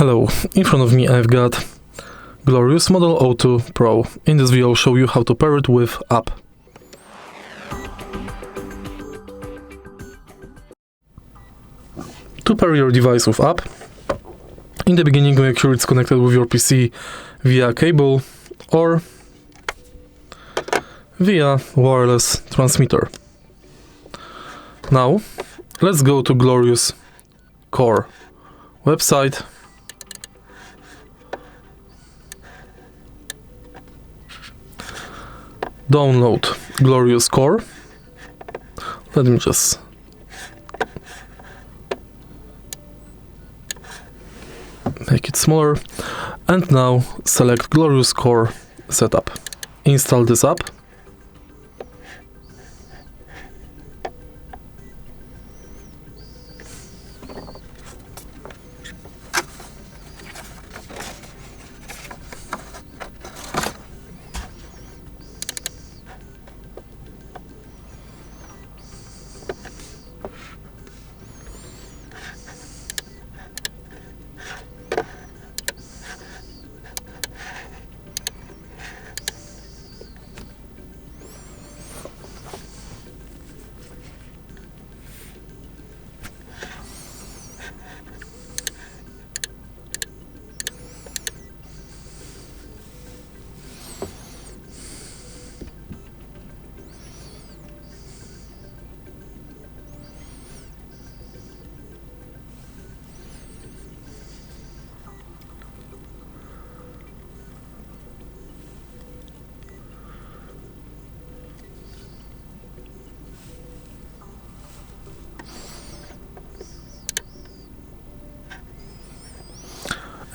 Hello, in front of me I've got Glorious Model 02 Pro. In this video I'll show you how to pair it with app. To pair your device with app, in the beginning make sure it's connected with your PC via cable or via wireless transmitter. Now let's go to Glorious Core website. Download Glorious Core. Let me just make it smaller. And now select Glorious Core Setup. Install this app.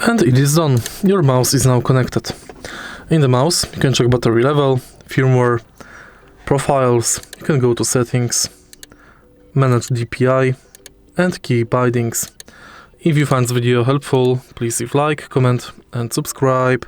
And it is done. Your mouse is now connected. In the mouse, you can check battery level, firmware, profiles, you can go to settings, manage DPI, and key bindings. If you find this video helpful, please leave like, comment, and subscribe.